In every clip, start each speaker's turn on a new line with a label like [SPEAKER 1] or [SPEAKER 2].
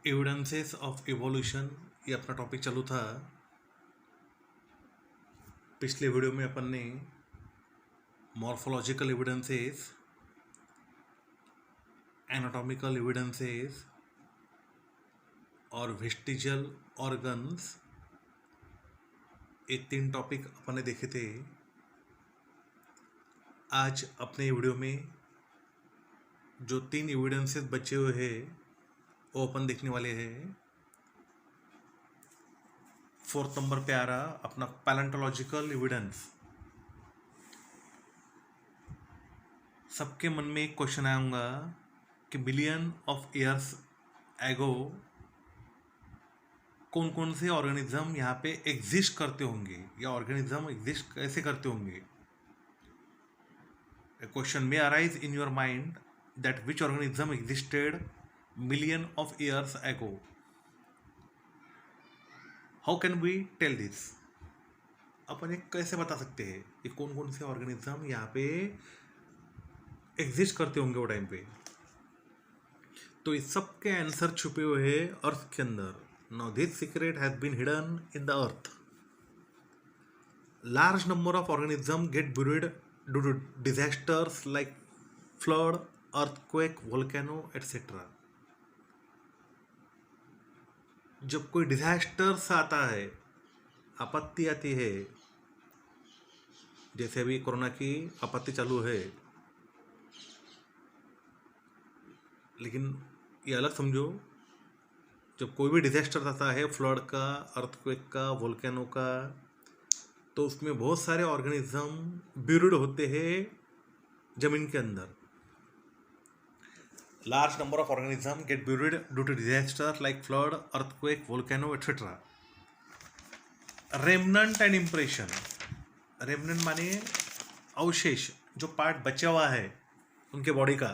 [SPEAKER 1] Evidences of evolution, ये अपना topic चालू था। पिछले वीडियो में अपन ने मॉर्फोलॉजिकल एविडेंसेस, एनाटॉमिकल एविडेंसेस और वेस्टिजियल ऑर्गन्स, ये 3 टॉपिक अपन ने देखे थे। आज अपने वीडियो में जो 3 एविडेंसेस बचे हुए हैं वो अपन देखने वाले हैं। 4th नंबर पे आ रहा अपना पैलेंटोलॉजिकल एविडेंस। सबके मन में एक क्वेश्चन आऊँगा कि मिलियन ऑफ ईयर्स एगो कौन कौन से ऑर्गेनिज्म यहाँ पे एग्जिस्ट करते होंगे या ऑर्गेनिज्म एग्जिस्ट कैसे करते होंगे। A question may arise in your mind that which organism existed million of years ago. How can we tell this? अपन ये कैसे बता सकते हैं कि कौन कौन से ऑर्गेनिज्म यहाँ पे एग्जिस्ट करते होंगे वो टाइम पे। तो इस सब के आंसर छुपे हुए हैं अर्थ के अंदर। Now this secret has been hidden in the earth. Large number of organism get buried due to disasters like flood, earthquake, volcano, etc. जब कोई डिजास्टर्स आता है, आपत्ति आती है, जैसे अभी कोरोना की आपत्ति चालू है, लेकिन ये अलग समझो, जब कोई भी डिजास्टर आता है, फ्लड का, अर्थक्वेक का, वोल्केनो का, तो उसमें बहुत सारे ऑर्गेनिज्म ब्यूरिड होते हैं जमीन के अंदर। Large number of organism get buried due to disaster like flood, earthquake, volcano etcetera. Remnant and impression. Remnant माने अवशेष, जो पार्ट बचा हुआ है उनके बॉडी का,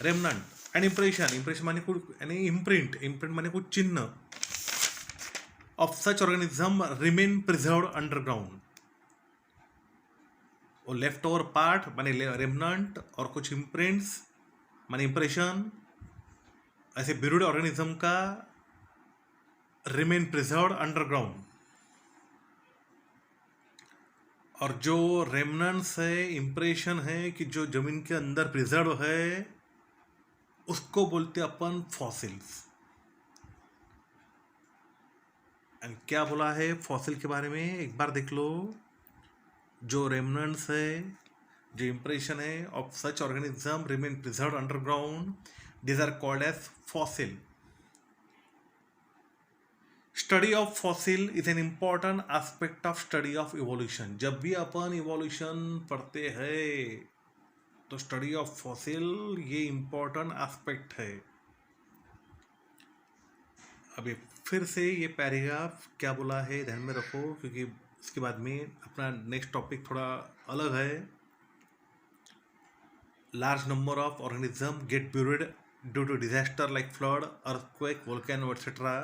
[SPEAKER 1] रेमनंट। एंड इम्प्रेशन, इम्प्रेशन माने कुछ यानी इम्प्रिंट, इम्प्रिंट माने कुछ चिन्ह of such organism remain preserved underground. वो लेफ्ट ओवर पार्ट माने रेमनंट और कुछ इम्प्रिंट्स माने इम्प्रेशन, ऐसे ब्यूरिड ऑर्गेनिज्म का रिमेन प्रिजर्व्ड अंडरग्राउंड। और जो रेमनंट्स है, इम्प्रेशन है कि जो जमीन के अंदर प्रिजर्व है, उसको बोलते अपन फॉसिल्स। एंड क्या बोला है फॉसिल के बारे में एक बार देख लो। जो रेमनंट्स है, जो इम्प्रेशन है of such organism remain preserved underground, these are called as fossil. Study of fossil is an important aspect of study of evolution. जब भी अपन इवोल्यूशन पढ़ते हैं तो स्टडी ऑफ फॉसिल ये इम्पॉर्टेंट एस्पेक्ट है। अभी फिर से ये पैराग्राफ क्या बोला है ध्यान में रखो, क्योंकि इसके बाद में अपना नेक्स्ट टॉपिक थोड़ा अलग है। Large number of organism get buried due to disaster like flood, earthquake, volcano etcetera.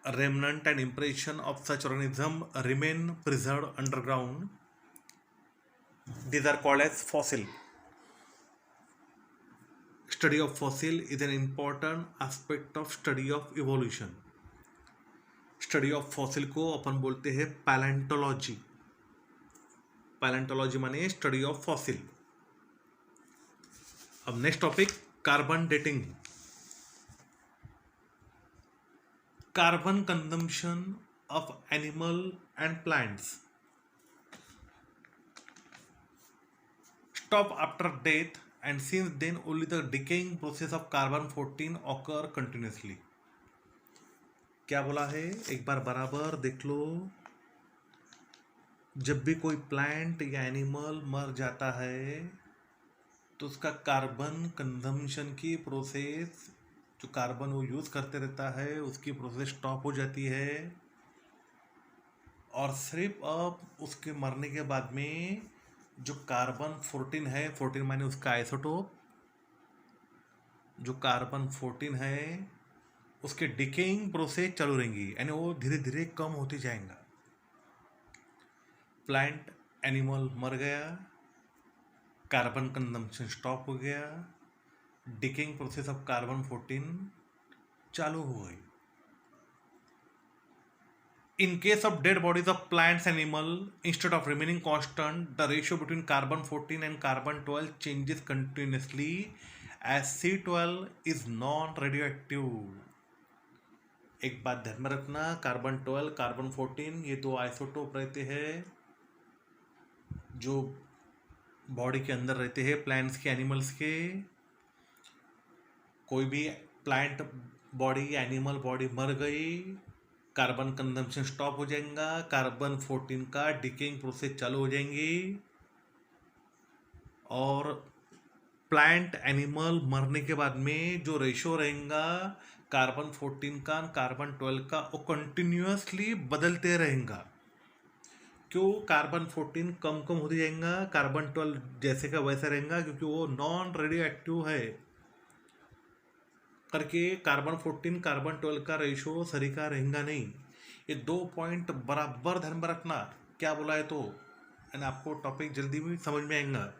[SPEAKER 1] Remnant and impression of such organism remain preserved underground, these are called as fossil. Study of fossil is an important aspect of study of evolution. Study of fossil को अपन बोलते हैं palaeontology. Palaeontology माने study of fossil. अब next topic carbon dating. Carbon consumption of animal and plants stop after death, and since then only the decaying process of carbon-14 occur continuously. क्या बोला है एक बार बराबर देख लो। जब भी कोई प्लांट या एनिमल मर जाता है तो उसका कार्बन कंजम्पशन की प्रोसेस, जो कार्बन वो यूज करते रहता है, उसकी प्रोसेस स्टॉप हो जाती है। और सिर्फ अब उसके मरने के बाद में जो कार्बन 14 है, 14 माने उसका आइसोटोप, जो कार्बन 14 है उसके डिकेइंग प्रोसेस चालू रहेंगी, यानी वो धीरे धीरे कम होती जाएगा। प्लांट एनिमल मर गया, कार्बन कंजम्पशन स्टॉप हो गया, डिकेइंग प्रोसेस ऑफ कार्बन 14 चालू हो गई. In case of dead bodies of plants and animal, instead of remaining constant, the ratio between carbon 14 and carbon 12 changes continuously as C12 is non-radioactive. एक बात ध्यान में रखना, कार्बन 12, कार्बन 14 ये दो आइसोटोप रहते हैं जो बॉडी के अंदर रहते हैं, प्लांट्स के, एनिमल्स के. कोई भी प्लांट बॉडी या एनिमल बॉडी मर गई, कार्बन कंजम्पशन स्टॉप हो जाएगा, कार्बन 14 का डिकेइंग प्रोसेस चालू हो जाएंगी और प्लांट एनिमल मरने के बाद में जो रेशो रहेगा कार्बन 14 का कार्बन 12 का वो कंटिन्यूसली बदलते रहेगा. क्यों? कार्बन 14 कम कम होते जाएगा, कार्बन 12 जैसे का वैसा रहेगा क्योंकि वो नॉन रेडियो एक्टिव है करके कार्बन 14 कार्बन 12 का रेशो सरीका रहेगा नहीं. ये 2 पॉइंट बराबर ध्यान में रखना. क्या बोला है तो एंड आपको टॉपिक जल्दी भी समझ में आएगा.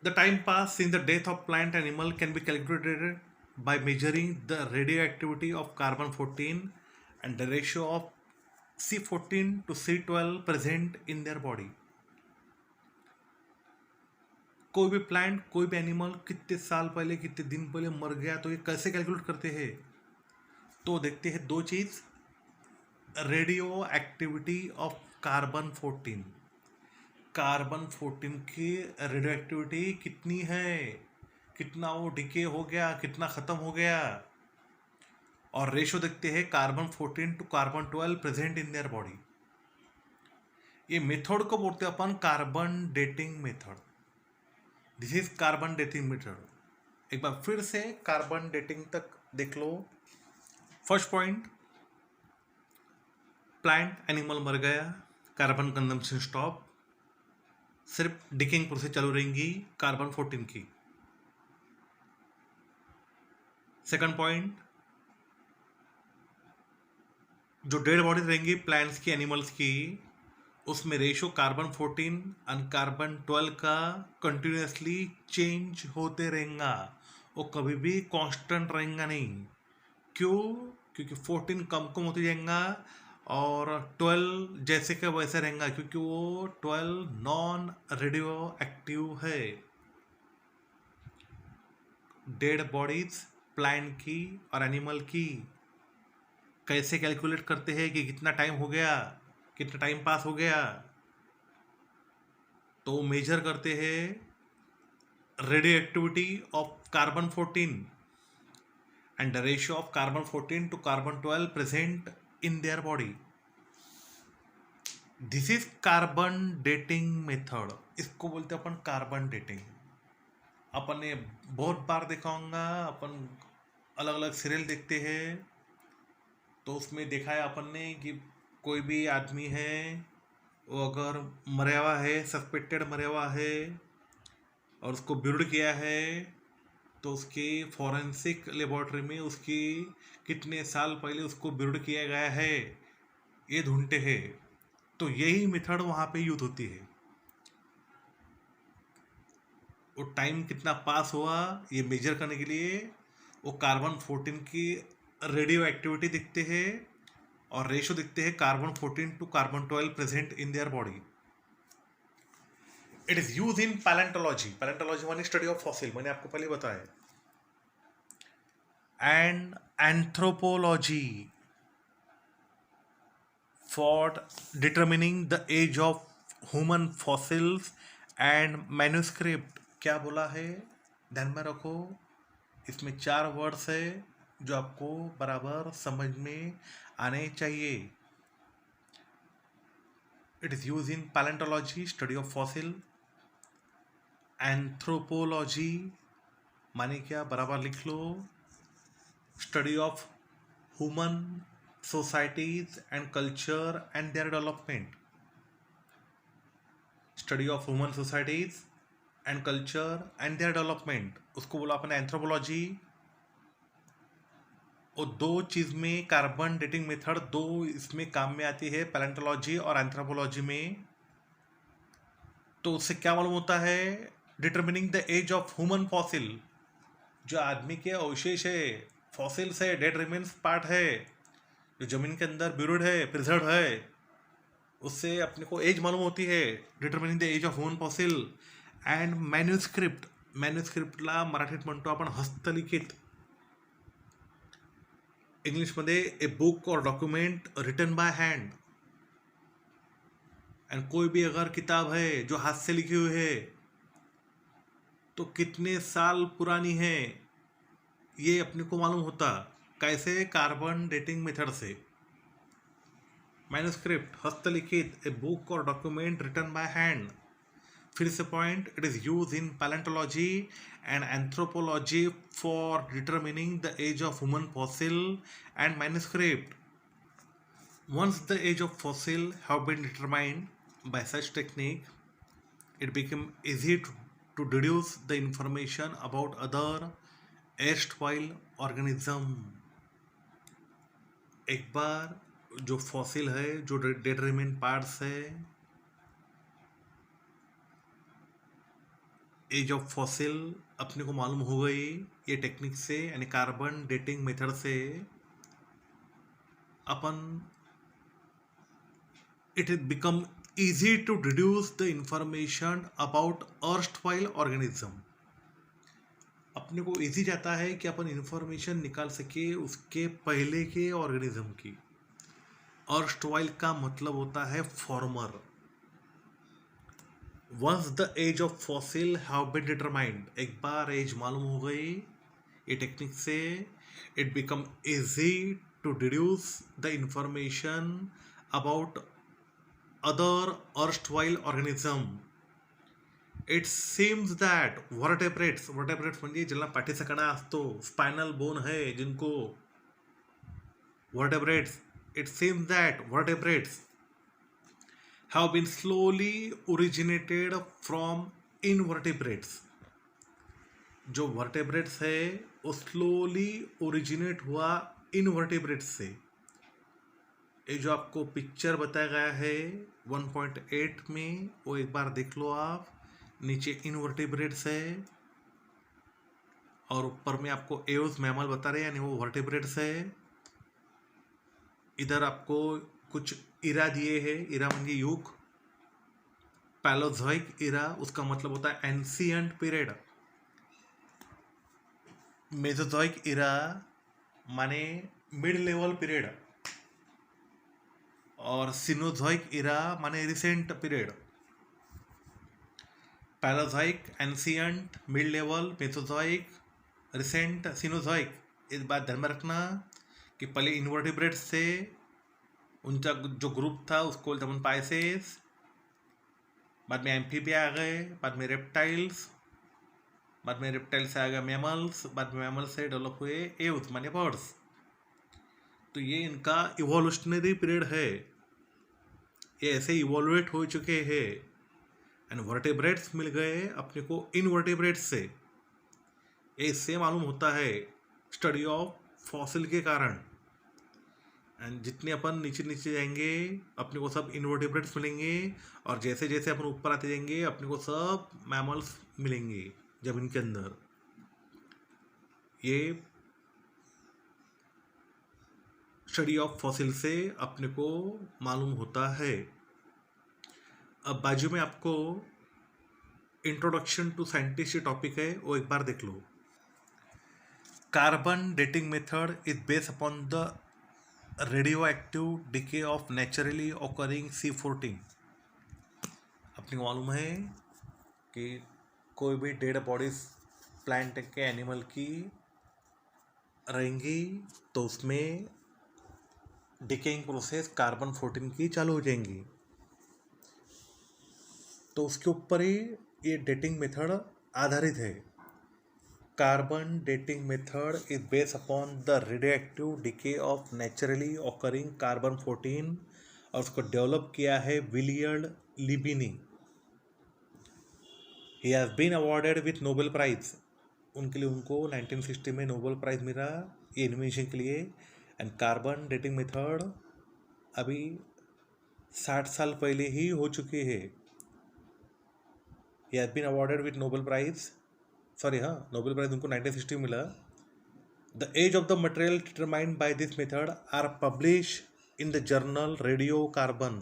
[SPEAKER 1] The time pass since the death of plant animal can be calculated by measuring the radioactivity of carbon 14 and the ratio of C14 to C12 present in their body. कोई भी plant, कोई भी animal कितने साल पहले, कितने दिन पहले मर गया तो ये कैसे कैलकुलेट करते हैं? तो देखते हैं दो चीज, radio activity of carbon 14. Carbon 14 की रेडियो एक्टिविटी कितनी है, कितना वो डिके हो गया, कितना खत्म हो गया. और रेशो देखते हैं carbon 14 to carbon 12 present in their body. ये मेथड को बोलते हैं अपन carbon dating method. This is carbon dating method. एक बार फिर से कार्बन डेटिंग तक देख लो. फर्स्ट पॉइंट, प्लांट एनिमल मर गया, कार्बन कंजम्पशन स्टॉप, सिर्फ डिकेइंग प्रोसेस चालू रहेंगी कार्बन 14 की. सेकंड पॉइंट, जो डेड बॉडीज रहेंगी प्लांट्स की, एनिमल्स की, उसमें रेशो कार्बन 14 और कार्बन 12 का कंटिन्यूसली चेंज होते रहेगा. वो कभी भी कांस्टेंट रहेगा नहीं. क्यों? क्योंकि 14 कम कम होते जाएगा और 12 जैसे का वैसे रहेगा क्योंकि वो 12 नॉन रेडियो एक्टिव है. डेड बॉडीज प्लांट की और एनिमल की कैसे कैलकुलेट करते हैं कि कितना टाइम हो गया, कितना टाइम पास हो गया? तो मेजर करते हैं radio activity of carbon 14 and the ratio of carbon 14 to carbon 12 present in their body. This is carbon dating method. इसको बोलते हैं अपन कार्बन डेटिंग. अपन ने बहुत बार देखा होगा, अपन अलग अलग सीरियल देखते हैं तो उसमें देखा है अपन ने कि कोई भी आदमी है वो अगर मरा हुआ है, सस्पेक्टेड मरा हुआ है और उसको ब्यूड किया है तो उसकी फॉरेंसिक लेबोरेटरी में उसकी कितने साल पहले उसको ब्यूड किया गया है ये ढूंढते हैं. तो यही मेथड वहाँ पे यूज होती है. वो टाइम कितना पास हुआ ये मेजर करने के लिए वो कार्बन 14 की रेडियो एक्टिविटी दिखते हैं और रेशो दिखते हैं carbon 14 to carbon 12 present in their body. It is use in palaeontology. Palaeontology मानी स्टडी ऑफ फॉसिल, मैंने आपको पहले बताया. And anthropology for determining the age of human fossils and manuscript. क्या बोला है ध्यान में रखो. इसमें 4 वर्ड्स है जो आपको बराबर समझ में आने चाहिए. It is use in palaeontology study of fossil. Anthropology माने क्या, बराबर लिख लो, study of human societies and culture and their development. Study of human societies and culture and their development, उसको बोला अपने एंथ्रोपोलॉजी. और 2 चीज में कार्बन डेटिंग मेथड 2 इसमें काम में आती है, पैलेंटोलॉजी और एंथ्रोपोलॉजी में. तो उससे क्या मालूम होता है, determining the age of human fossil, जो आदमी के अवशेष है, फॉसिल्स है, डेड रिमेन्स पार्ट है, जो जमीन के अंदर ब्यूरिड है, प्रिजर्व है, उससे अपने को एज मालूम होती है. Determining the age of human fossil. And manuscript, मॅन्युस्क्रिप्टला मराठीत म्हणतो आपण हस्तलिखित, इंग्लिशमध्ये ए बुक और document written by hand. And कोई भी अगर किताब है जो हाथ से लिखी हुई है तो कितने साल पुरानी है ये अपने को मालूम होता. कैसे? कार्बन डेटिंग मेथड से. मैन्युस्क्रिप्ट हस्तलिखित, ए बुक और डॉक्यूमेंट रिटन बाय हैंड. फिर से point, it is use in palaeontology and anthropology for determining the age of human fossil and manuscript. Once the age of fossil have been determined by such technique, it became easy to deduce the information about other erstwhile organism. एक बार जो fossil है, जो dead remain parts है, as of fossil अपने को मालूम हो गई ये टेक्निक से, यानी कार्बन डेटिंग मेथड से. अपन it has become easy to deduce the information about erstwhile organism. अपने को इजी जाता है कि अपन इंफॉर्मेशन निकाल सके उसके पहले के ऑर्गेनिज्म की. erstwhile का मतलब होता है former. Once the age of fossil have been determined, एक बार एज मालूम हो गई ये टेक्निक से, it become easy to deduce the information about other erstwhile organism. It seems that vertebrates म्हणजे ज्याला पाठीचा असतो, स्पायनल बोन है जिनको vertebrates, it seems that vertebrates have been slowly originated from invertebrates. जो vertebrates है वो slowly originate हुआ invertebrates से. ये जो आपको पिक्चर बताया गया है 1.8 में, वो एक बार देख लो आप. नीचे इनवर्टिब्रेट्स है और ऊपर में आपको एओस मैमल बता रहे हैं, यानी वो वर्टिब्रेट्स है. इधर आपको कुछ इरा दिए हैं. इरा म्हणजे युग. पैलोझोइक इरा, उसका मतलब होता है एंशियंट पीरियड. मेसोजोइक इरा माने मिड लेवल पीरियड, और सिनोजोइक इरा माने recent period. Palaeozoic, ancient, mid level, Mesozoic, recent, Cenozoic. इस बात ध्यान में रखना कि पहले इन्वर्टिब्रेट्स से उनका जो ग्रुप था उसको बोलते हैं पाइसेस, बाद में एम्फीबिया आ गए, बाद में रेप्टाइल्स, बाद में रेप्टाइल से आ गए मैमल्स, बाद में मैमल से डेवलप हुए एव्स माने बर्ड्स. तो ये इनका इवोल्यूशनरी पीरियड है. ये ऐसे इवोल्यूएट हो चुके हैं एंड वर्टेब्रेट्स मिल गए अपने को इनवर्टेब्रेट्स से. ये इससे मालूम होता है स्टडी ऑफ फॉसिल के कारण. एंड जितने अपन नीचे नीचे जाएंगे अपने को सब इनवर्टेब्रेट्स मिलेंगे, और जैसे जैसे अपन ऊपर आते जाएंगे अपने को सब मैमल्स मिलेंगे जमीन के अंदर. ये स्टडी ऑफ फॉसिल से अपने को मालूम होता है. अब बाजू में आपको इंट्रोडक्शन टू साइंटिस्ट टॉपिक है, वो एक बार देख लो. Carbon dating method is based upon the radio active decay of naturally occurring C14. अपने को मालूम है कि कोई भी डेड बॉडीज प्लांट के एनिमल की रहेंगी तो उसमें डिकेइंग प्रोसेस कार्बन 14 की चालू हो जाएंगी. तो उसके ऊपर ही ये डेटिंग मेथड आधारित है. Carbon dating method is based upon the radioactive decay of naturally occurring carbon 14, और उसको डेवलप किया है Willard Libby. He has been awarded with Nobel prize. उनके लिए उनको 1960 में नोबेल प्राइज मिला ये इन्वेंशन के लिए. एंड कार्बन डेटिंग मेथड अभी 60 साल पहले ही हो चुकी है. He has been awarded with Nobel prize, sorry हाँ, नोबेल प्राइज उनको 1960 में मिला. The age of the material determined by this method are publish in the journal radio carbon.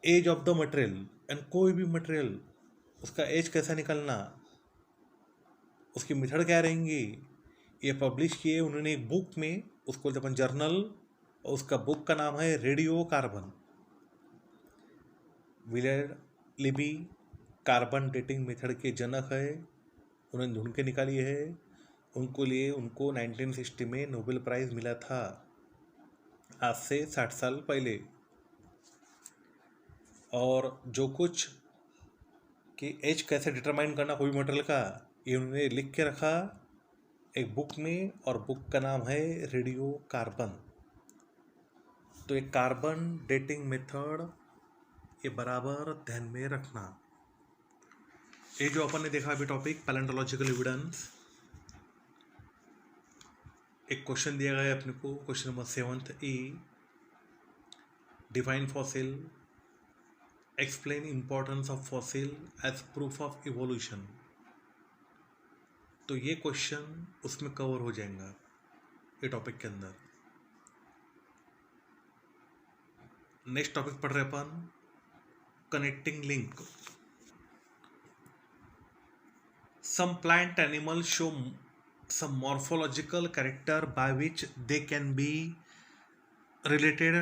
[SPEAKER 1] Age of the material, and कोई भी material उसका as कैसा निकलना, उसकी मेथड क्या रहेंगी, ये पब्लिश किए उन्होंने एक बुक में, उसको बोलते अपन जर्नल, और उसका बुक का नाम है radio carbon. William Libby carbon dating method के जनक है, उन्होंने ढूंढ के निकाली है. उनको 1960 में नोबेल प्राइज मिला था, आज से 60 साल पहले. और जो कुछ कि एज कैसे डिटरमाइन करना कोई मटेरियल का, ये उन्होंने लिख के रखा एक बुक में, और बुक का नाम है रेडियो कार्बन. तो एक कार्बन डेटिंग मेथड ये बराबर ध्यान में रखना. ये जो अपन ने देखा अभी टॉपिक पैलेंटोलॉजिकल एविडेंस, एक क्वेश्चन दिया गया है अपने को, question number 7th E, define fossil, explain importance of fossil as proof of evolution. तो ये क्वेश्चन उसमें कवर हो जाएगा ये टॉपिक के अंदर. नेक्स्ट टॉपिक पढ़ रहे अपन connecting link. Some plant animal show some morphological character by which they can be related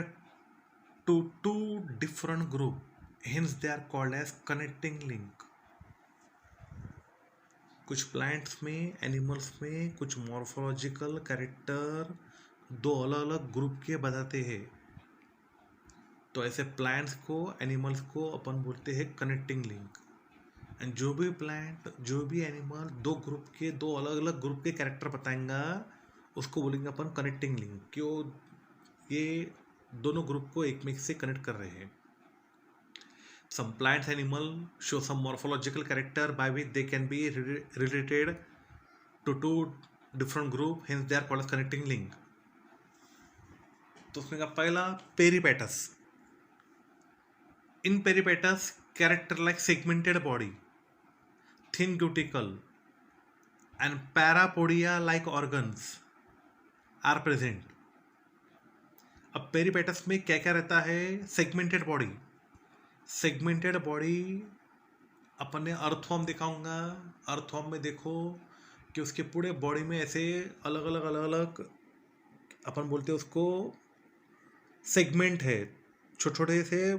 [SPEAKER 1] to two different group, hence they are called as connecting link. कुछ प्लांट्स में, एनिमल्स में कुछ morphological character दो अलग अलग ग्रुप के बताते हैं, तो ऐसे प्लांट्स को, एनिमल्स को अपन बोलते हैं कनेक्टिंग लिंक. एंड जो भी प्लांट, जो भी एनिमल दो ग्रुप के, दो अलग अलग ग्रुप के कैरेक्टर बताएंगा, उसको बोलेंगे अपन कनेक्टिंग लिंक. क्यों, ये दोनों ग्रुप को एक में से कनेक्ट कर रहे हैं. Some plants animal show some morphological character by which they can be related to two different group, hence they are called as connecting link. तो उसमें का पहला पेरिपेटस. इन पेरिपेटस character like segmented body, thin cuticle and parapodia like organs are present. अब पेरिपेटस में क्या क्या रहता है, सेगमेंटेड बॉडी. सेगमेंटेड बॉडी अपन ने अर्थवर्म दिखाऊंगा. अर्थवर्म में देखो कि उसके पूरे बॉडी में ऐसे अलग अलग अपन बोलते हैं उसको सेगमेंट है, छोटे छोटे से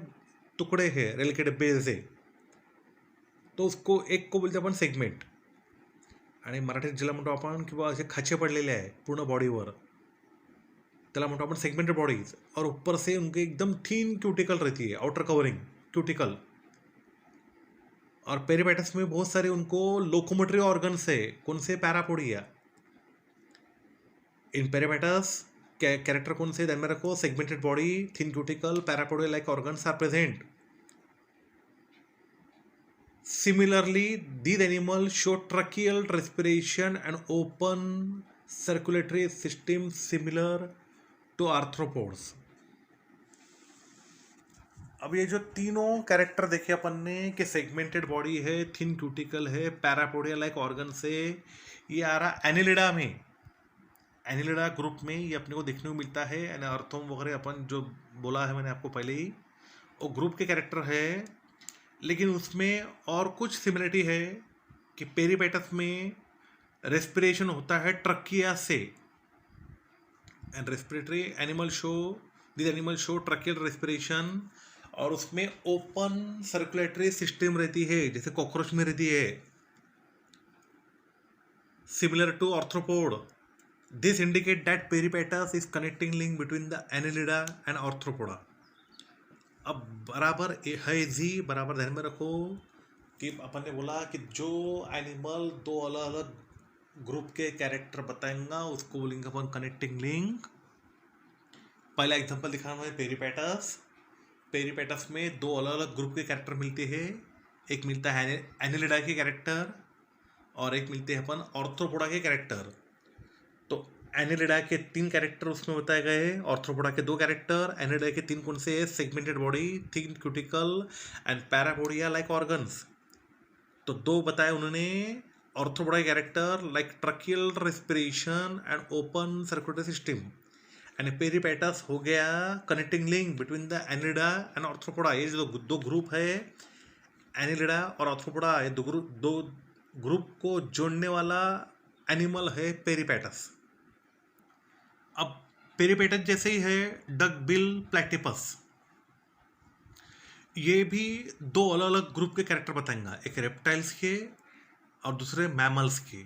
[SPEAKER 1] तुकडे है रेल के डब्बे जैसे, तो उसको एक को बोलते आपण सेगमेंट. आणि मराठीत ज्याला म्हणतो आपण किंवा असे खाचे पडलेले आहे पूर्ण बॉडीवर, त्याला म्हणतो आपण सेगमेंटेड बॉडीज. और ऊपर से उनके एकदम थीन क्यूटिकल रहती है, आउटर कवरिंग क्यूटिकल. और पेरिपेटस में बहुत सारे उनको लोकोमोटरी ऑर्गन्स है. कौन से, पैरापोडिया. इन पेरिपेटस कैरेक्टर कौन से ध्यान में रखो, segmented body, thin cuticle, parapodia like organs are present. Similarly, these animals show tracheal respiration and open circulatory system similar to arthropods. अब ये जो तीनों कैरेक्टर देखे अपन ने कि सेगमेंटेड बॉडी है, थिन क्यूटिकल है, पैरापोडिया लाइक ऑर्गन से, ये आ रहा एनिलिडा में. एनिलिडा ग्रुप में ये अपने को देखने को मिलता है. एंड अर्थोम वगैरह अपन जो बोला है मैंने आपको पहले ही, वो ग्रुप के कैरेक्टर है. लेकिन उसमें और कुछ सिमिलरिटी है कि पेरिपेटस में रेस्पिरेशन होता है ट्रकिया से. And respiratory animal show, this animal show tracheal respiration. और उसमें ओपन सर्कुलेटरी सिस्टम रहती है, जैसे कॉकरोच में रहती है, similar to arthropod. This indicate that Peripatus is connecting link between the Annelida and Arthropoda. अब बराबर है जी, बराबर ध्यान में रखो कि अपन ने बोला कि जो एनिमल दो अलग अलग ग्रुप के कैरेक्टर बताएंगा उसको बोलेंगे अपन कनेक्टिंग लिंक. पहला एग्जांपल दिखाना है पेरिपेटस. पेरिपेटस में दो अलग अलग ग्रुप के कैरेक्टर मिलते हैं. एक मिलता है एनिलिडा के कैरेक्टर और एक मिलते हैं अपन आर्थ्रोपोडा के कैरेक्टर. तो एनिलिडा के 3 कैरेक्टर उसमें बताए गए, ऑर्थ्रोपोडा के 2 कैरेक्टर। एनिलिडा के 3 कौन से? Segmented body, thin cuticle and parapodia like organs. तो 2 बताए उन्होंने ऑर्थ्रोपोडा के character like tracheal respiration and open circulatory system. And Peripatus हो गया connecting link between the Annelida and Arthropoda. ये जो 2 ग्रुप है, एनिलिडा और ऑर्थ्रोपोडा, ये 2 ग्रुप को जोड़ने वाला एनिमल है पेरिपेटस। अब पेरिपेटस जैसे ही है डक बिल प्लैटिपस, ये भी 2 अलग अलग ग्रुप के कैरेक्टर बताएंगा, एक रेप्टाइल्स के और दूसरे मैमल्स के।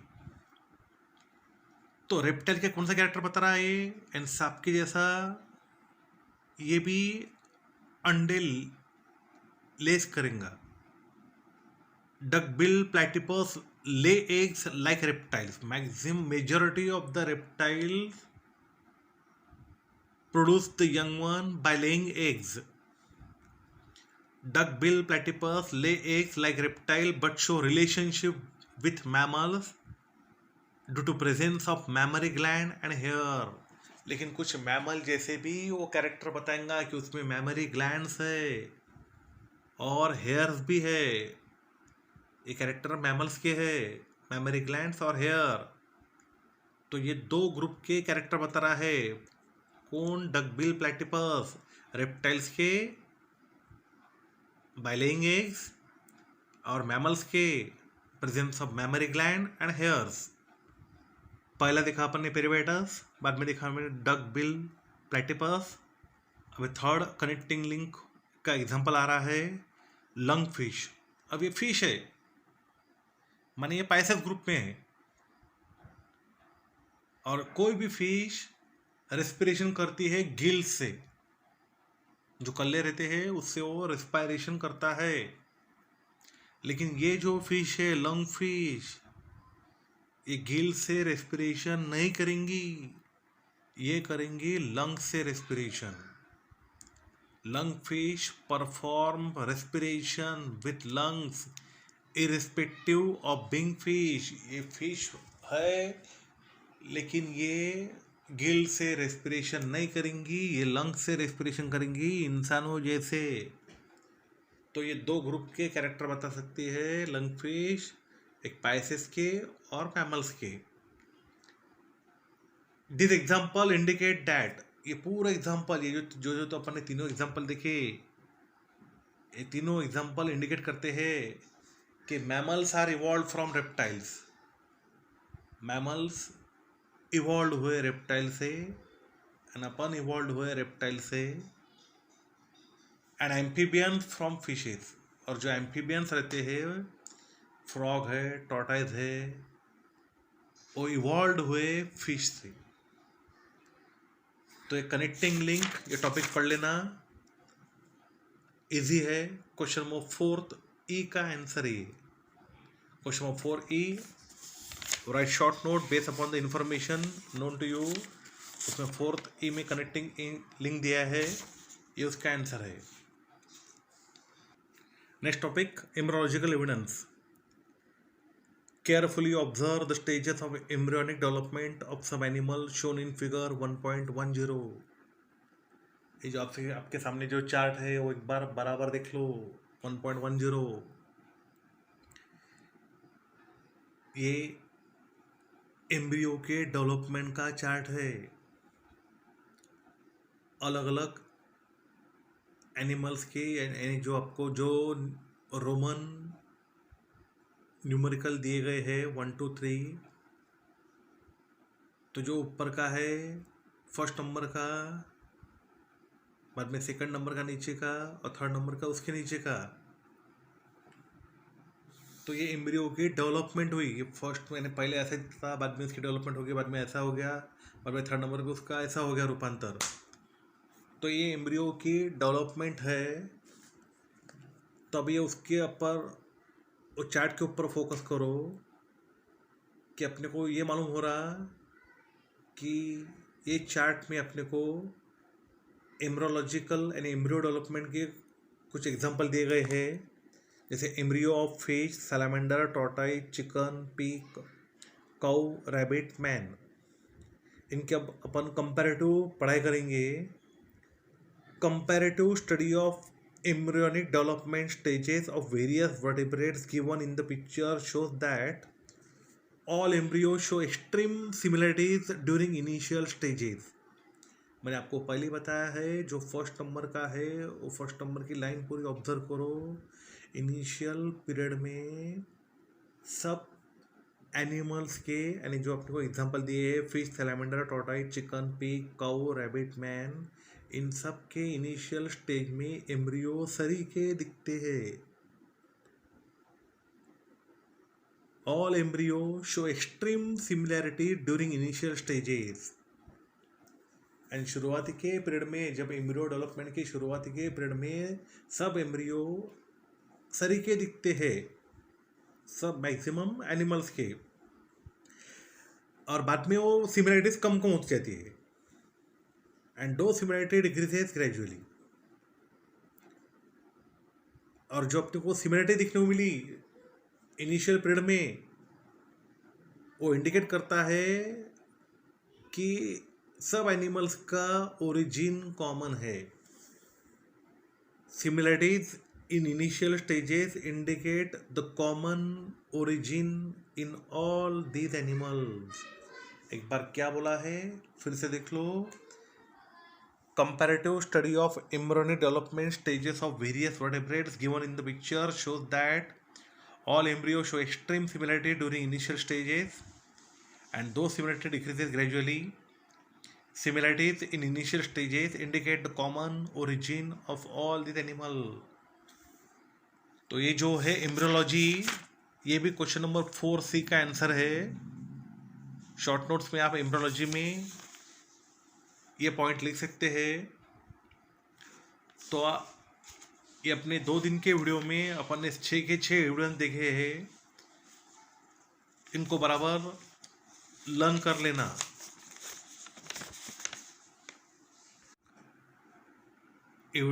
[SPEAKER 1] तो रेप्टाइल के कौन सा कैरेक्टर बता रहा है? एंड सांप के जैसा ये भी अंडे लेस करेगा। Duck bill platypus lay eggs like reptiles. Maximum majority of the reptiles produce the young one by laying eggs. Duck-bill platypus lay eggs like reptile but show relationship with mammals due to presence of mammary gland and hair. लेकिन कुछ mammal जैसे भी वो character बताएंगा कि उसमें memory glands है और hairs भी है। ये कैरेक्टर मैमल्स के है, मैमरी ग्लैंड्स और हेयर। तो ये 2 ग्रुप के कैरेक्टर बता रहा है। कौन? डकबिल प्लैटिपस, रेप्टाइल्स के बाय लेइंग एग्स और मैमल्स के presence of mammary gland and hairs. पहला देखा अपन ने पेरिपेटस, बाद में देखा हमने डकबिल प्लैटिपस। अब थर्ड कनेक्टिंग लिंक का एग्जांपल आ रहा है लंग फिश। अब ये फिश है, माने ये पाइसेस ग्रुप में है, और कोई भी फिश रेस्पिरेशन करती है गिल से, जो कल्ले रहते हैं उससे वो रेस्पिरेशन करता है। लेकिन ये जो फिश है लंग फिश, ये गिल से रेस्पिरेशन नहीं करेंगी, ये करेंगी लंग से respiration. Lung fish perform respiration with lungs irrespective of being fish. ये फिश है लेकिन ये गिल से रेस्पिरेशन नहीं करेंगी, ये लंग से रेस्पिरेशन करेंगी इंसानों जैसे। तो ये 2 ग्रुप के कैरेक्टर बता सकती है लंग फिश, एक पाइसेस के और मैमल्स के। दिस एग्जाम्पल इंडिकेट दैट, ये पूरा एग्जाम्पल, ये जो तो अपन ने तीनों एग्जाम्पल देखे, ये तीनों एग्जाम्पल इंडिकेट करते हैं कि mammals are evolve from reptiles. Mammals evolve हुए रेप्टाइल से, एंड अपन इवॉल्व हुए रेप्टाइल से, एंड एम्फीबियंस फ्रॉम फिशेस। और जो एम्फीबियंस रहते हैं, फ्रॉग है, टॉर्टाइज है, वो इवॉल्व हुए फिश से। तो ये कनेक्टिंग लिंक, ये टॉपिक पढ़ लेना, इजी है। क्वेश्चन नंबर 4 ई का आंसर है। Question number 4 E, write short note based upon the information known to you. उसमें 4th ई में कनेक्टिंग लिंक दिया है, ये उसका आंसर है। Next topic, embryological evidence. Carefully observe the stages of embryonic development of some animal shown in figure 1.10. ये जो आपके सामने जो चार्ट है वो एक बार बराबर देख लो। 1.10 ये एम्ब्रियो के डेवलपमेंट का चार्ट है। अलग अलग एनिमल्स के, यानी जो आपको जो रोमन न्यूमेरिकल दिए गए हैं 1 2 3, तो जो ऊपर का है फर्स्ट नंबर का, बाद में सेकंड नंबर का नीचे का, और थर्ड नंबर का उसके नीचे का। तो ये एम्ब्रियो की डेवलपमेंट हुई। ये फर्स्ट मैंने पहले ऐसा था, बाद में उसकी डेवलपमेंट हो गई, बाद में ऐसा हो गया, बाद में थर्ड नंबर पे उसका ऐसा हो गया रूपांतर। तो ये एम्ब्रियो की डेवलपमेंट है। तब ये उसके ऊपर, वो चार्ट के ऊपर फोकस करो कि अपने को ये मालूम हो रहा कि ये चार्ट में अपने को एम्ब्रियोलॉजिकल यानी एम्ब्रियो डेवलपमेंट के कुछ एग्जांपल दिए गए हैं, जैसे embryo of fish, salamander, tortoise, chicken, pig, cow, rabbit, man. इनके अब अपन कंपैरेटिव पढ़ाई करेंगे। Comparative study of embryonic development stages of various vertebrates given in the picture shows that all embryos show extreme similarities during initial stages। मैंने आपको पहले ही बताया है, जो फर्स्ट नंबर का है वो फर्स्ट नंबर की लाइन पूरी ऑब्जर्व करो। इनिशियल पीरियड में सब एनिमल्स के, यानी जो अपने को एग्जांपल दिए हैं, fish, salamander, tortoise, chicken, pig, काऊ, रैबिट, मैन, इन सब के इनिशियल स्टेज में एम्ब्रियो सरीखे दिखते हैं। All embryo show extreme similarity during initial stages. And शुरुआती के पीरियड में, जब एम्ब्रियो डेवलपमेंट की शुरुआती के पीरियड में सब एम्ब्रियो सरीखे दिखते हैं, सब मैक्सिमम एनिमल्स के, और बाद में वो सिमिलैरिटीज कम कम होती जाती है। एंड दो सिमिलैरिटी डिक्रीजेस ग्रेजुअली। और जो अपने को सिमिलैरिटी दिखने को मिली इनिशियल पीरियड में, वो इंडिकेट करता है कि सब एनिमल्स का ओरिजिन कॉमन है। Similarities in initial stages indicate the common origin in all these animals. एक बार क्या बोला है फिर से देख लो। Comparative study of embryonic development stages of various vertebrates given in the picture shows that all embryos show extreme similarity during initial stages and those similarity decreases gradually. Similarities in initial stages indicate the common origin of all these animal। तो ये जो है embryology, ये भी question number 4C का answer है। Short notes में आप एम्ब्रियोलॉजी में ये पॉइंट लिख सकते हैं। तो ये अपने 2 दिन के वीडियो में अपन ने 6 के 6 एविडेंस देखे हैं, इनको बराबर लर्न कर लेना।